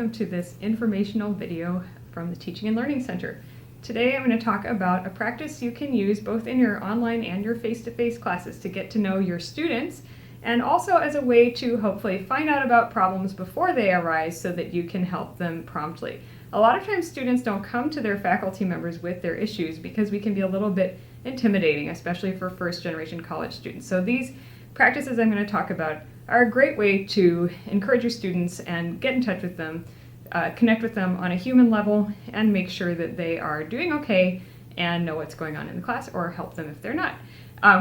welcome to this informational video from the Teaching and Learning Center. Today I'm going to talk about a practice you can use both in your online and your face-to-face classes to get to know your students, and also as a way to hopefully find out about problems before they arise so that you can help them promptly. A lot of times students don't come to their faculty members with their issues because we can be a little bit intimidating, especially for first-generation college students. So these practices I'm going to talk about are a great way to encourage your students and get in touch with them, connect with them on a human level, and make sure that they are doing okay and know what's going on in the class, or help them if they're not.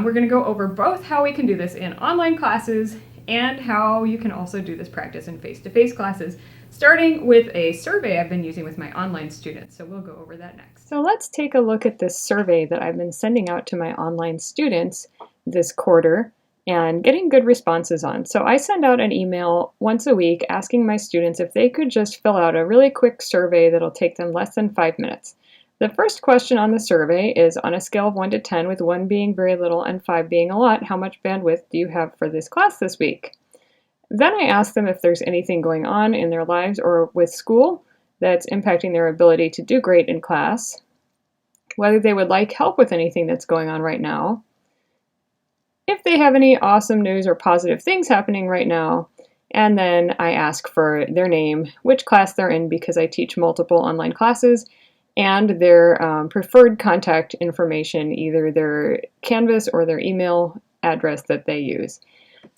We're going to go over both how we can do this in online classes and how you can also do this practice in face-to-face classes, starting with a survey I've been using with my online students. So we'll go over that next. So let's take a look at this survey that I've been sending out to my online students this quarter and getting good responses on. So I send out an email once a week asking my students if they could just fill out a really quick survey that'll take them less than 5 minutes. The first question on the survey is, on a scale of 1 to 10, with 1 being very little and 5 being a lot, how much bandwidth do you have for this class this week? Then I ask them if there's anything going on in their lives or with school that's impacting their ability to do great in class, whether they would like help with anything that's going on right now, if they have any awesome news or positive things happening right now, and then I ask for their name, which class they're in because I teach multiple online classes, and their preferred contact information, either their Canvas or their email address that they use.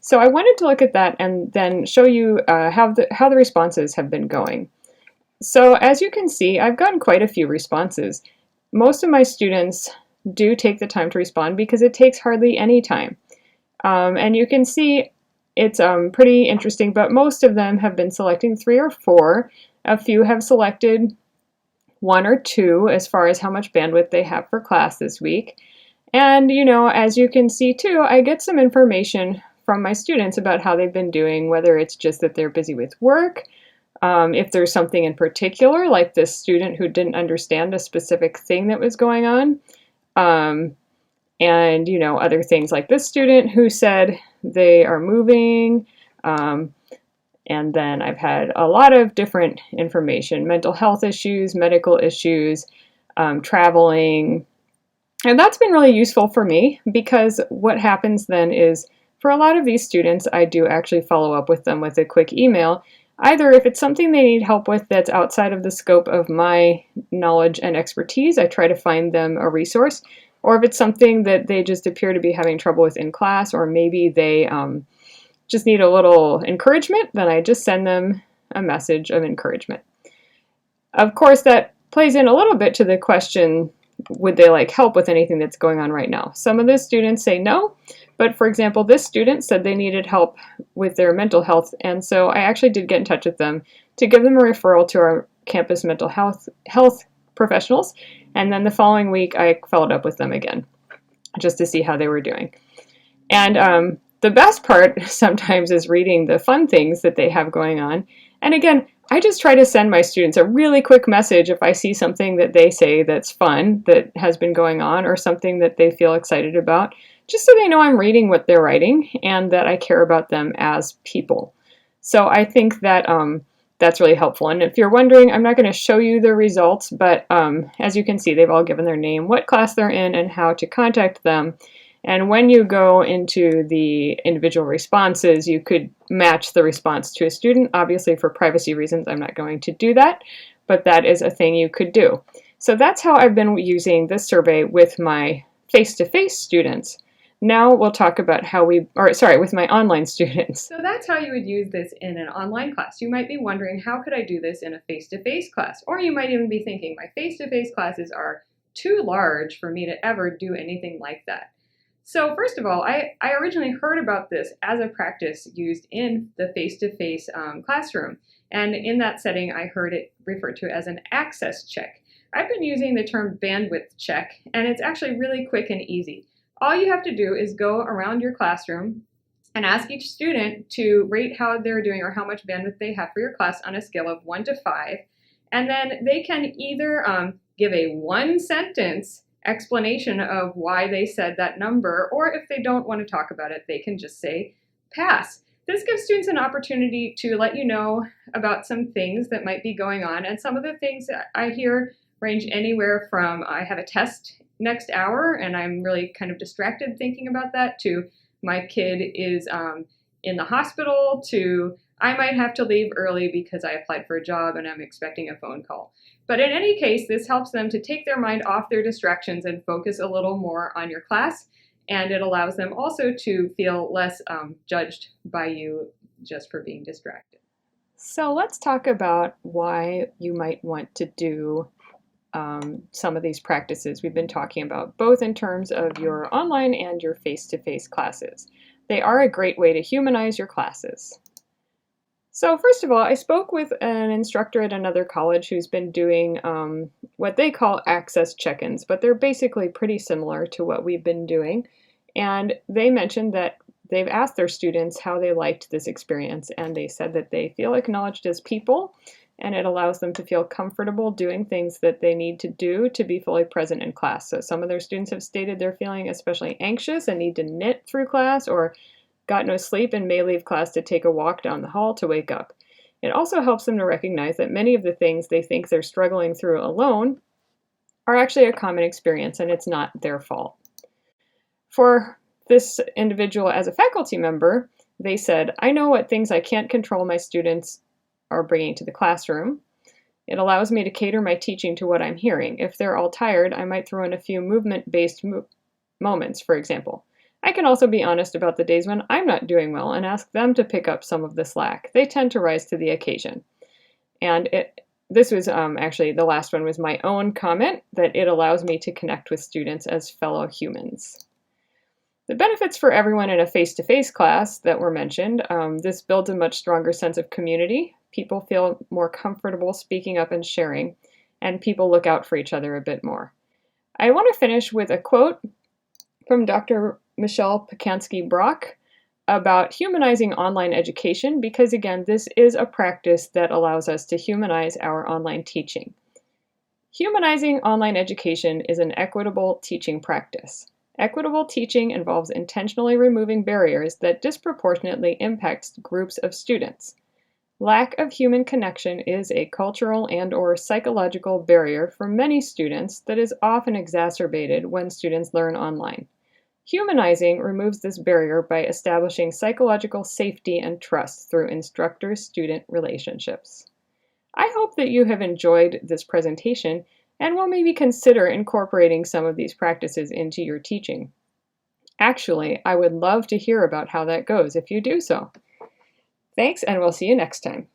So I wanted to look at that and then show you how the responses have been going. So as you can see, I've gotten quite a few responses. Most of my students do take the time to respond because it takes hardly any time. And you can see it's pretty interesting, but most of them have been selecting 3 or 4. A few have selected 1 or 2 as far as how much bandwidth they have for class this week. And, you know, as you can see too, I get some information from my students about how they've been doing, whether it's just that they're busy with work, if there's something in particular, like this student who didn't understand a specific thing that was going on. And, you know, other things like this student who said they are moving. And then I've had a lot of different information, mental health issues, medical issues, traveling. And that's been really useful for me, because what happens then is, for a lot of these students, I do actually follow up with them with a quick email. Either if it's something they need help with that's outside of the scope of my knowledge and expertise, I try to find them a resource. Or if it's something that they just appear to be having trouble with in class, or maybe they just need a little encouragement, then I just send them a message of encouragement. Of course, that plays in a little bit to the question, would they like help with anything that's going on right now? Some of the students say no, but for example, this student said they needed help with their mental health, and so I actually did get in touch with them to give them a referral to our campus mental health professionals, and then the following week I followed up with them again just to see how they were doing. And the best part sometimes is reading the fun things that they have going on. And again, I just try to send my students a really quick message if I see something that they say that's fun, that has been going on, or something that they feel excited about, just so they know I'm reading what they're writing and that I care about them as people. So I think that that's really helpful. And if you're wondering, I'm not going to show you the results, but as you can see, they've all given their name, what class they're in, and how to contact them. And when you go into the individual responses, you could match the response to a student. Obviously, for privacy reasons, I'm not going to do that, but that is a thing you could do. So that's how I've been using this survey with my face-to-face students. Now we'll talk about with my online students. So that's how you would use this in an online class. You might be wondering, how could I do this in a face-to-face class? Or you might even be thinking, my face-to-face classes are too large for me to ever do anything like that. So first of all, I originally heard about this as a practice used in the face-to-face classroom. And in that setting, I heard it referred to as an access check. I've been using the term bandwidth check, and it's actually really quick and easy. All you have to do is go around your classroom and ask each student to rate how they're doing or how much bandwidth they have for your class on a scale of 1 to 5. And then they can either give a 1-sentence explanation of why they said that number, or if they don't want to talk about it, they can just say pass. This gives students an opportunity to let you know about some things that might be going on, and some of the things that I hear range anywhere from I have a test next hour and I'm really kind of distracted thinking about that, to my kid is in the hospital, to I might have to leave early because I applied for a job and I'm expecting a phone call. But in any case, this helps them to take their mind off their distractions and focus a little more on your class. And it allows them also to feel less judged by you just for being distracted. So let's talk about why you might want to do some of these practices we've been talking about, both in terms of your online and your face-to-face classes. They are a great way to humanize your classes. So first of all, I spoke with an instructor at another college who's been doing what they call access check-ins, but they're basically pretty similar to what we've been doing. And they mentioned that they've asked their students how they liked this experience, and they said that they feel acknowledged as people, and it allows them to feel comfortable doing things that they need to do to be fully present in class. So some of their students have stated they're feeling especially anxious and need to knit through class, or got no sleep and may leave class to take a walk down the hall to wake up. It also helps them to recognize that many of the things they think they're struggling through alone are actually a common experience and it's not their fault. For this individual as a faculty member, they said, I know what things I can't control my students are bringing to the classroom. It allows me to cater my teaching to what I'm hearing. If they're all tired, I might throw in a few movement-based moments, for example. I can also be honest about the days when I'm not doing well and ask them to pick up some of the slack. They tend to rise to the occasion. And this was actually, the last one was my own comment, that it allows me to connect with students as fellow humans. The benefits for everyone in a face-to-face class that were mentioned, this builds a much stronger sense of community. People feel more comfortable speaking up and sharing, and people look out for each other a bit more. I want to finish with a quote from Dr. Michelle Pacansky-Brock about humanizing online education, because again, this is a practice that allows us to humanize our online teaching. Humanizing online education is an equitable teaching practice. Equitable teaching involves intentionally removing barriers that disproportionately impact groups of students. Lack of human connection is a cultural and/or psychological barrier for many students that is often exacerbated when students learn online. Humanizing removes this barrier by establishing psychological safety and trust through instructor-student relationships. I hope that you have enjoyed this presentation and will maybe consider incorporating some of these practices into your teaching. Actually, I would love to hear about how that goes if you do so. Thanks, and we'll see you next time.